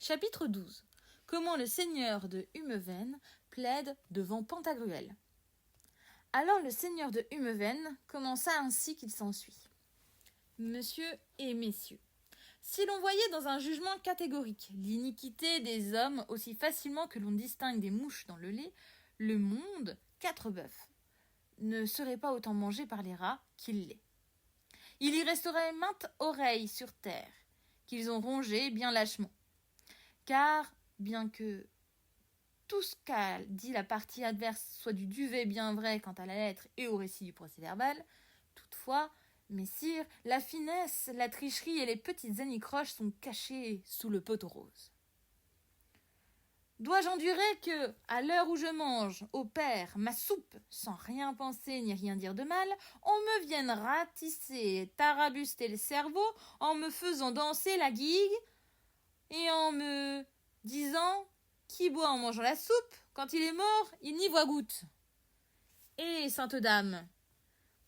Chapitre 12. Comment le seigneur de Humeuven plaide devant Pantagruel. Alors le seigneur de Humeuven commença ainsi qu'il s'ensuit. Monsieur et messieurs, si l'on voyait dans un jugement catégorique l'iniquité des hommes aussi facilement que l'on distingue des mouches dans le lait, le monde, 4 bœufs, ne serait pas autant mangé par les rats qu'il l'est. Il y resterait mainte oreille sur terre, qu'ils ont rongé bien lâchement. Car, bien que tout ce qu'a dit la partie adverse soit du duvet bien vrai quant à la lettre et au récit du procès-verbal, toutefois, messire, la finesse, la tricherie et les petites anicroches sont cachées sous le poteau rose. Dois-je endurer que, à l'heure où je mange, au père, ma soupe, sans rien penser ni rien dire de mal, on me vienne ratisser et tarabuster le cerveau en me faisant danser la guigue et en me disant qui boit en mangeant la soupe, quand il est mort, il n'y voit goutte. Et, sainte dame,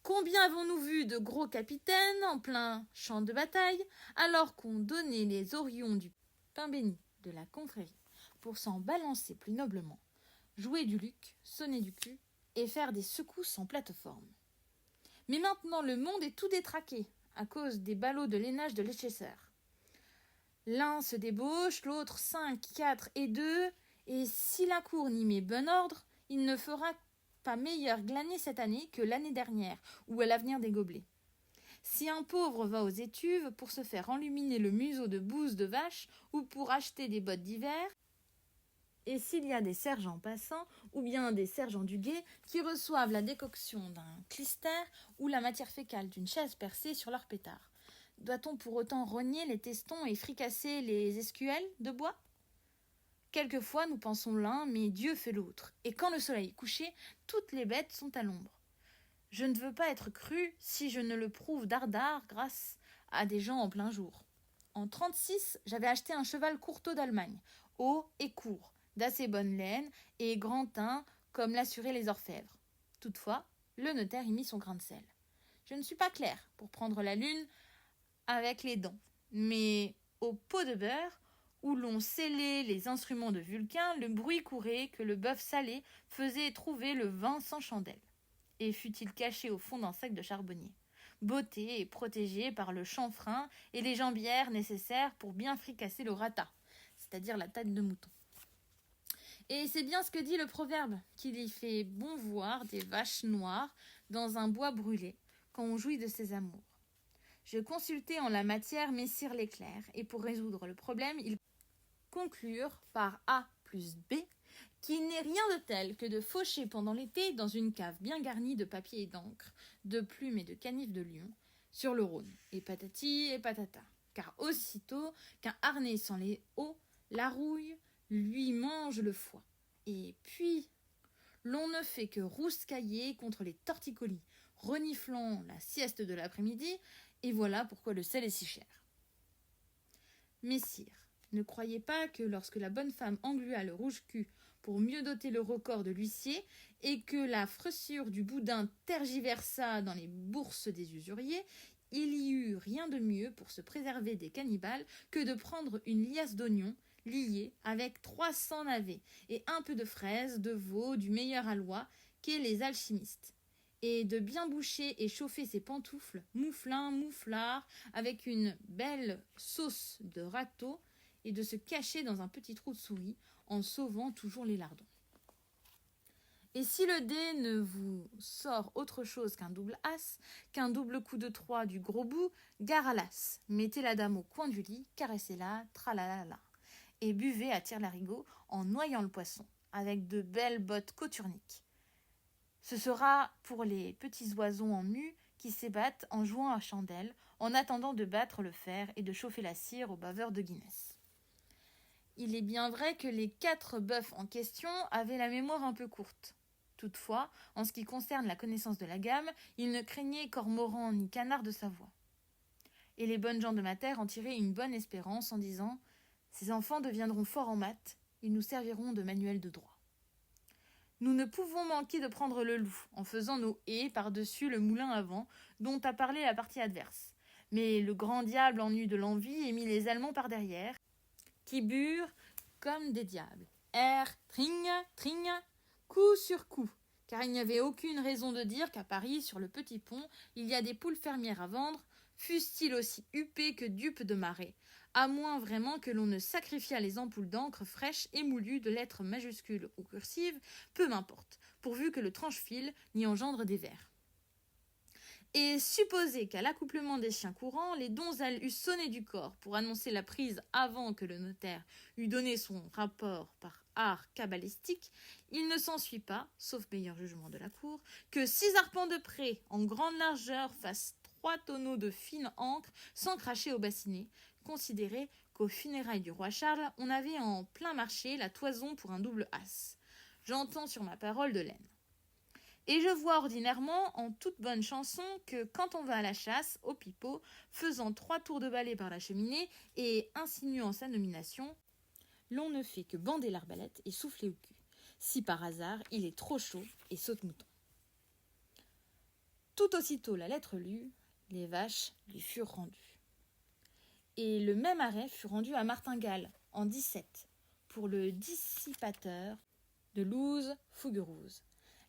combien avons-nous vu de gros capitaines en plein champ de bataille, alors qu'on donnait les orions du pain béni de la confrérie pour s'en balancer plus noblement, jouer du luc, sonner du cul et faire des secousses en plateforme. Mais maintenant le monde est tout détraqué à cause des ballots de lainage de Leicester. L'un se débauche, l'autre 5, 4 et 2, et si la cour n'y met bon ordre, il ne fera pas meilleur glaner cette année que l'année dernière, ou à l'avenir des gobelets. Si un pauvre va aux étuves pour se faire enluminer le museau de bouse de vache, ou pour acheter des bottes d'hiver, et s'il y a des sergents passants, ou bien des sergents du guet, qui reçoivent la décoction d'un clister ou la matière fécale d'une chaise percée sur leur pétard, doit-on pour autant rogner les testons et fricasser les escuelles de bois ? Quelquefois nous pensons l'un, mais Dieu fait l'autre, et quand le soleil est couché, toutes les bêtes sont à l'ombre. Je ne veux pas être cru si je ne le prouve dardard grâce à des gens en plein jour. En 36, j'avais acheté un cheval courteau d'Allemagne, haut et court, d'assez bonne laine et grand teint, comme l'assuraient les orfèvres. Toutefois, le notaire y mit son grain de sel. Je ne suis pas clair pour prendre la lune avec les dents, mais au pot de beurre, où l'on scellait les instruments de Vulcain, le bruit courait que le bœuf salé faisait trouver le vin sans chandelle. Et fut-il caché au fond d'un sac de charbonnier, botté et protégé par le chanfrein et les jambières nécessaires pour bien fricasser le rata, c'est-à-dire la tête de mouton. Et c'est bien ce que dit le proverbe, qu'il y fait bon voir des vaches noires dans un bois brûlé, quand on jouit de ses amours. Je consultai en la matière messire les clercs, et pour résoudre le problème, ils conclurent par A plus B qu'il n'est rien de tel que de faucher pendant l'été dans une cave bien garnie de papier et d'encre, de plumes et de canifs de lion, sur le Rhône, et patati et patata, car aussitôt qu'un harnais sans les hauts, la rouille lui mange le foie. Et puis, l'on ne fait que rouscailler contre les torticolis, reniflant la sieste de l'après-midi, et voilà pourquoi le sel est si cher. Messire, ne croyez pas que lorsque la bonne femme englua le rouge-cul pour mieux doter le record de l'huissier, et que la fressure du boudin tergiversa dans les bourses des usuriers, il y eut rien de mieux pour se préserver des cannibales que de prendre une liasse d'oignons, liée avec 300 navets, et un peu de fraises, de veau, du meilleur aloi qu'est les alchimistes, et de bien boucher et chauffer ses pantoufles, mouflin, mouflard, avec une belle sauce de râteau, et de se cacher dans un petit trou de souris, en sauvant toujours les lardons. Et si le dé ne vous sort autre chose qu'un double as, qu'un double coup de 3 du gros bout, gare à l'as, mettez la dame au coin du lit, caressez-la, tralalala, et buvez à tire-larigot en noyant le poisson, avec de belles bottes coturniques. Ce sera pour les petits oiseaux en mue qui s'ébattent en jouant à chandelle, en attendant de battre le fer et de chauffer la cire au baveur de Guinness. Il est bien vrai que les 4 bœufs en question avaient la mémoire un peu courte. Toutefois, en ce qui concerne la connaissance de la gamme, ils ne craignaient cormoran ni canard de sa voix. Et les bonnes gens de ma terre en tiraient une bonne espérance en disant « Ces enfants deviendront forts en maths, ils nous serviront de manuel de droit. » Nous ne pouvons manquer de prendre le loup, en faisant nos haies par-dessus le moulin à vent, dont a parlé la partie adverse. Mais le grand diable en eut de l'envie et mit les Allemands par derrière, qui burent comme des diables. Trigne, trigne, coup sur coup, car il n'y avait aucune raison de dire qu'à Paris, sur le petit pont, il y a des poules fermières à vendre, fussent-ils aussi huppées que dupes de marée, à moins vraiment que l'on ne sacrifiât les ampoules d'encre fraîche et moulue de lettres majuscules ou cursives, peu m'importe, pourvu que le tranche-fil n'y engendre des vers. Et supposer qu'à l'accouplement des chiens courants, les donzelles eussent sonné du corps pour annoncer la prise avant que le notaire eût donné son rapport par art cabalistique, il ne s'ensuit pas, sauf meilleur jugement de la cour, que 6 arpents de près, en grande largeur, fassent 3 tonneaux de fine encre sans cracher au bassinet, considéré qu'aux funérailles du roi Charles, on avait en plein marché la toison pour un double as. J'entends sur ma parole de laine. Et je vois ordinairement, en toute bonne chanson, que quand on va à la chasse, au pipeau, faisant 3 tours de balai par la cheminée et insinuant sa nomination, l'on ne fait que bander l'arbalète et souffler au cul, si par hasard il est trop chaud et saute-mouton. Tout aussitôt la lettre lue, les vaches lui furent rendues. Et le même arrêt fut rendu à Martingale, en 17, pour le dissipateur de Louse-Fouguerouse.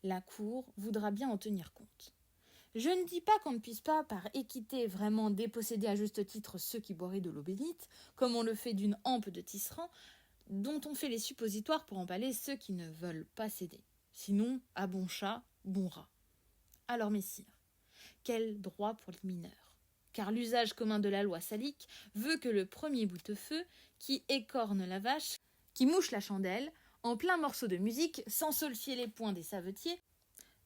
La cour voudra bien en tenir compte. Je ne dis pas qu'on ne puisse pas, par équité, vraiment déposséder à juste titre ceux qui boiraient de l'eau bénite, comme on le fait d'une hampe de tisserand, dont on fait les suppositoires pour emballer ceux qui ne veulent pas céder. Sinon, à bon chat, bon rat. Alors, messire, quel droit pour les mineurs? Car l'usage commun de la loi salique veut que le premier boutefeu, qui écorne la vache, qui mouche la chandelle, en plein morceau de musique, sans solfier les poings des savetiers,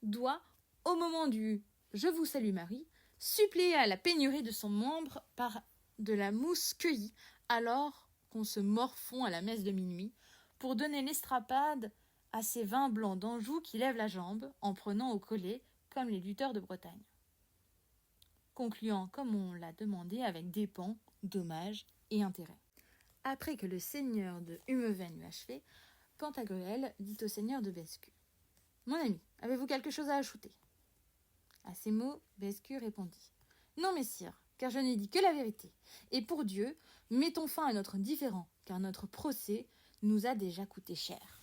doit, au moment du « Je vous salue Marie », suppléer à la pénurie de son membre par de la mousse cueillie, alors qu'on se morfond à la messe de minuit, pour donner l'estrapade à ces vins blancs d'Anjou qui lèvent la jambe, en prenant au collet, comme les lutteurs de Bretagne. Concluant comme on l'a demandé avec dépens, dommages et intérêts. Après que le seigneur de Humeven eut achevé, Pantagruel dit au seigneur de Bescu : « Mon ami, avez-vous quelque chose à ajouter ?» À ces mots, Bescu répondit : « Non, messire, car je n'ai dit que la vérité. Et pour Dieu, mettons fin à notre différend, car notre procès nous a déjà coûté cher. »